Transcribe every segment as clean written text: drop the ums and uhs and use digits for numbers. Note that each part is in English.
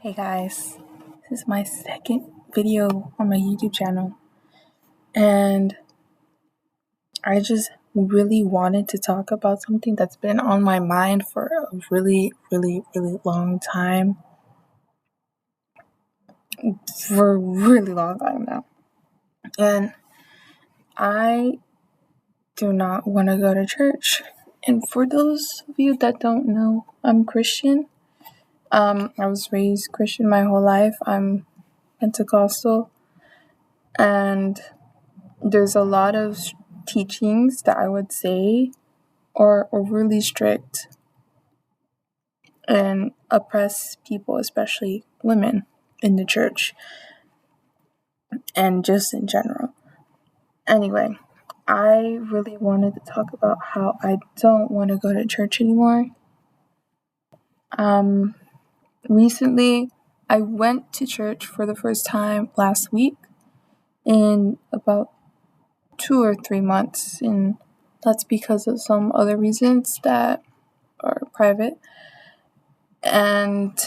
Hey guys, this is my second video on my YouTube channel, and I just really wanted to talk about something that's been on my mind for a really long time. For a really long time now. And I do not want to go to church. And for those of you that don't know, I'm Christian. I was raised Christian my whole life. I'm Pentecostal, and there's a lot of teachings that I would say are overly strict and oppress people, especially women, in the church and just in general. Anyway, I really wanted to talk about how I don't want to go to church anymore. Recently, I went to church for the first time last week in about 2 or 3 months, and that's because of some other reasons that are private. And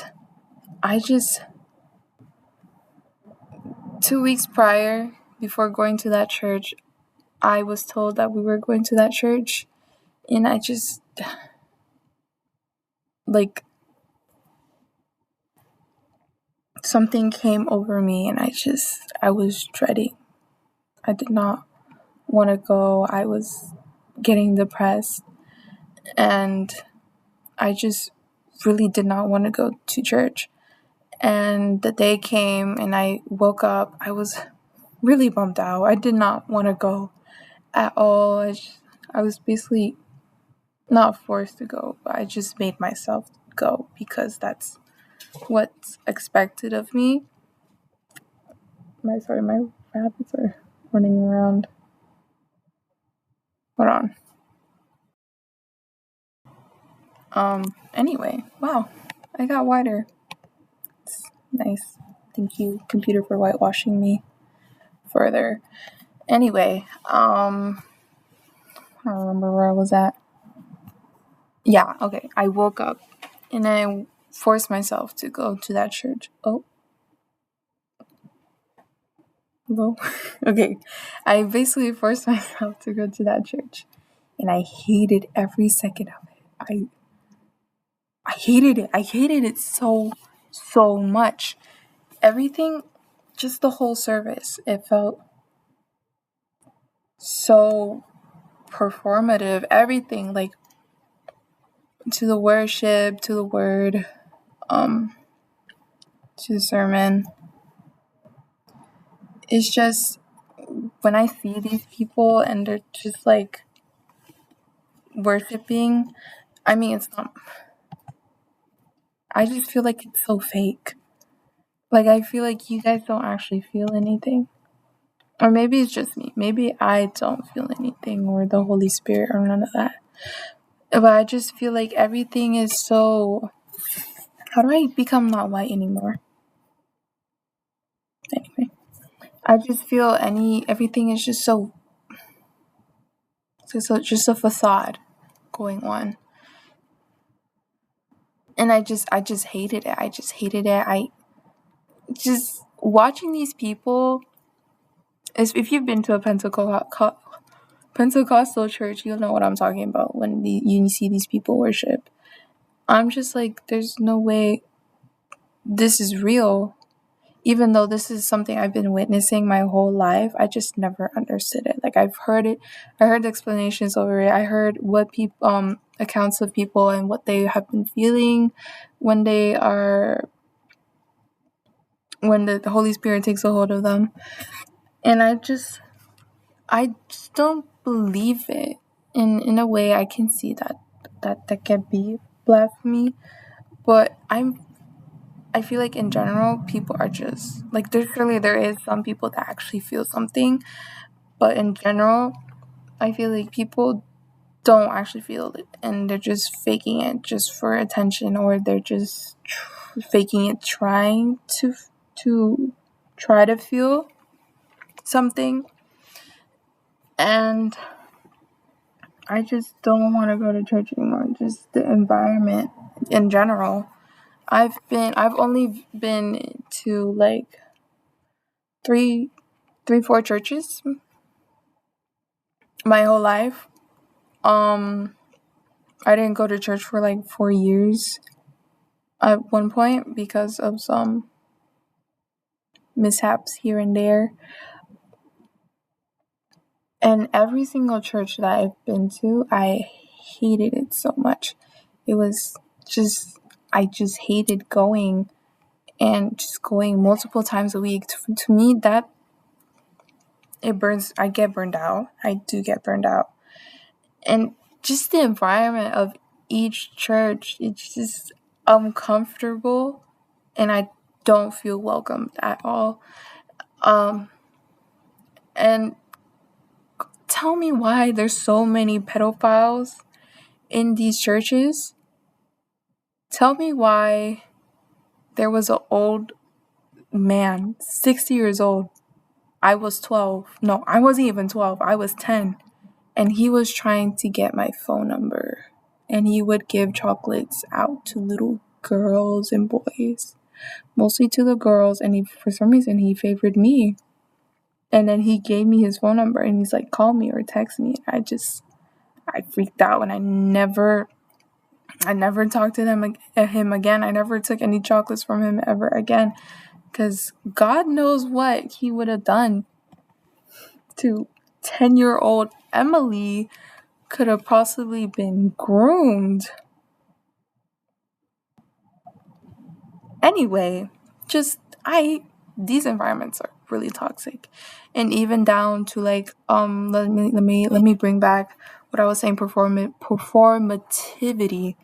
I just 2 weeks prior, before going to that church, I was told that we were going to that church, and I just something came over me, and I was dreading. I did not want to go. I was getting depressed, and I just really did not want to go to church. And the day came, and I woke up. I was really bummed out. I did not want to go at all. I was basically not forced to go, but I just made myself go because that's what's expected of me. My rabbits are running around. Hold on. Anyway, wow, I got whiter. It's nice. Thank you, computer, for whitewashing me further. Anyway, I don't remember where I was at. Yeah, okay. I woke up and I forced myself to go to that church. Oh. Hello? Okay. I basically forced myself to go to that church. And I hated every second of it. I hated it. I hated it so much. Everything, just the whole service, it felt so performative. Everything, like, to the worship, to the word, to the sermon. It's just, when I see these people and they're just like worshiping, I mean, it's not, I just feel like it's so fake. Like, I feel like you guys don't actually feel anything. Or maybe it's just me. Maybe I don't feel anything, or the Holy Spirit, or none of that. But I just feel like everything is so... How do I become not white anymore? Anyway, I just feel everything is just so just a facade going on. And I just hated it. I just hated it. I just watching these people... If you've been to a Pentecostal church, you'll know what I'm talking about when you see these people worship. I'm just like, there's no way this is real. Even though this is something I've been witnessing my whole life, I just never understood it. Like, I've heard it. I heard explanations over it. I heard what people, accounts of people and what they have been feeling when the Holy Spirit takes a hold of them. And I just don't believe it. In a way, I can see that can be blasphemy, but I feel like in general, people are just like, there is some people that actually feel something, but in general, I feel like people don't actually feel it, and they're just faking it just for attention, or they're just faking it, trying to try to feel something. And I just don't want to go to church anymore. Just the environment in general. I've only been to like three, 4 churches my whole life. I didn't go to church for like 4 years at one point because of some mishaps here and there. And every single church that I've been to, I hated it so much. It was just, I just hated going, and just going multiple times a week. To me, that I get burned out. I do get burned out. And just the environment of each church, it's just uncomfortable, and I don't feel welcomed at all. And tell me why there's so many pedophiles in these churches. Tell me why there was an old man, 60 years old. I was 12. No, I wasn't even 12. I was 10. And he was trying to get my phone number. And he would give chocolates out to little girls and boys. Mostly to the girls. And for some reason, he favored me. And then he gave me his phone number. And he's like, call me or text me. I freaked out. And I never talked to him again. I never took any chocolates from him ever again. Because God knows what he would have done to 10-year-old Emily. Could have possibly been groomed. Anyway, these environments are really toxic. And even down to like, let me bring back what I was saying, performativity.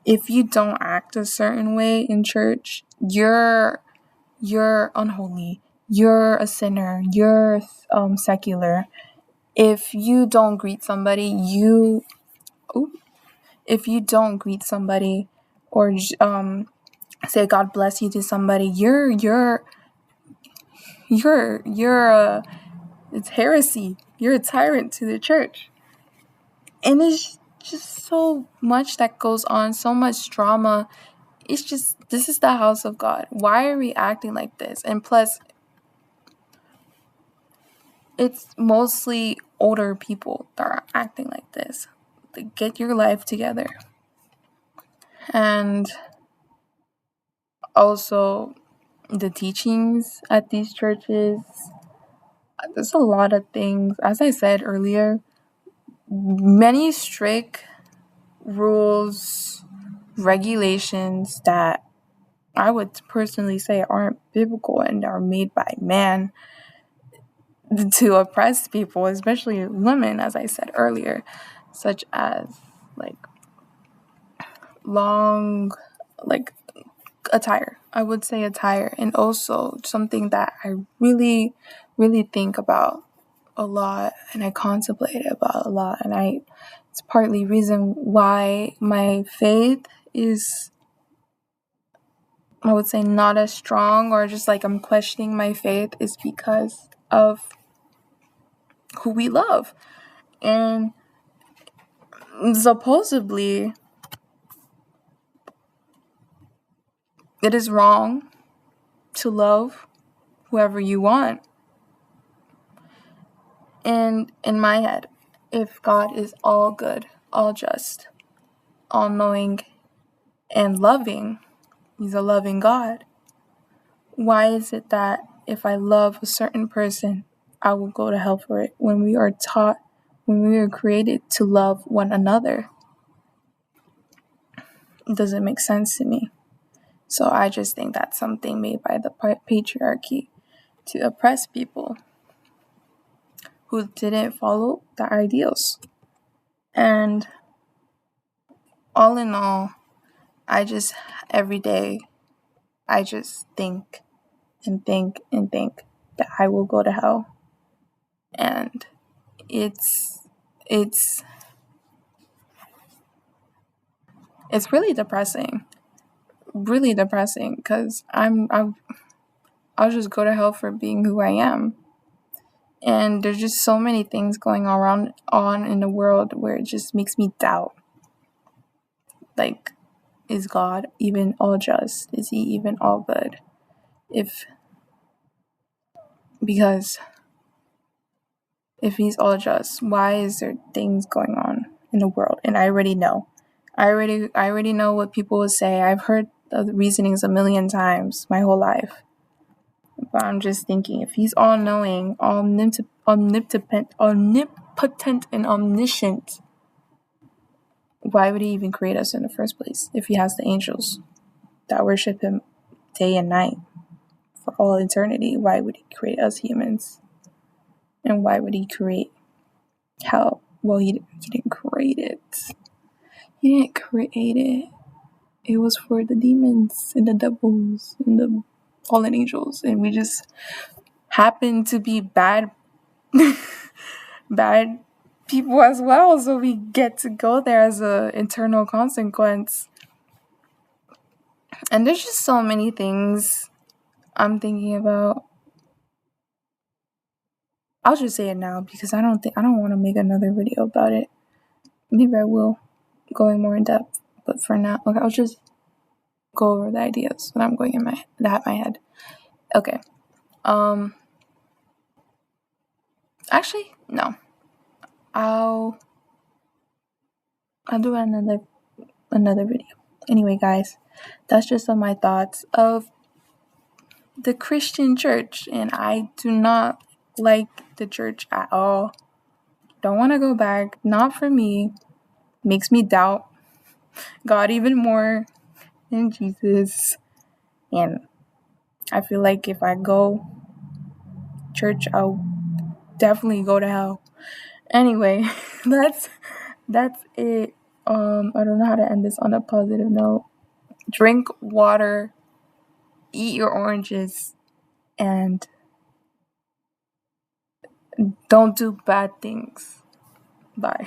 If you don't act a certain way in church, you're unholy. You're a sinner. You're secular. If you don't greet somebody, or say God bless you to somebody, it's heresy. You're a tyrant to the church. And it's just so much that goes on, so much drama. It's just, this is the house of God. Why are we acting like this? And plus, it's mostly older people that are acting like this. Like, get your life together. And also, the teachings at these churches, there's a lot of things. As I said earlier, many strict rules, regulations that I would personally say aren't biblical and are made by man to oppress people, especially women, as I said earlier, such as like long, like attire. I would say attire. And also something that I really, really think about a lot, and I contemplate about a lot, and it's partly reason why my faith is, I would say, not as strong, or just like I'm questioning my faith, is because of who we love. And supposedly it is wrong to love whoever you want. And in my head, if God is all good, all just, all knowing, and loving, he's a loving God, why is it that if I love a certain person, I will go to hell for it, when we are taught, when we were created to love one another? It doesn't make sense to me. So I just think that's something made by the patriarchy to oppress people who didn't follow the ideals. And all in all, every day, I just think and think and think that I will go to hell. And it's really depressing. Really depressing, because I'll just go to hell for being who I am. And there's just so many things going on in the world where it just makes me doubt. Like, is God even all just? Is he even all good? Because if he's all just, why is there things going on in the world? And I already know. I already know what people will say. I've heard the reasonings a million times my whole life. But I'm just thinking, if he's all knowing, omnipotent, and omniscient, why would he even create us in the first place? If he has the angels that worship him day and night for all eternity, why would he create us humans? And why would he create hell? Well, he didn't create it. He didn't create it. It was for the demons and the devils and the fallen angels, and we just happen to be bad people as well, so we get to go there as a internal consequence. And there's just so many things I'm thinking about. I'll just say it now because I don't want to make another video about it. Maybe I will, going more in depth, but for now, okay, I'll just go over the ideas that I'm going in my head. Okay. Actually, no. I'll do another video. Anyway, guys, that's just some of my thoughts of the Christian church, and I do not like the church at all. Don't want to go back. Not for me. Makes me doubt God even more than Jesus. And I feel like if I go church, I'll definitely go to hell. Anyway, that's it. I don't know how to end this on a positive note. Drink water, eat your oranges, and don't do bad things. Bye.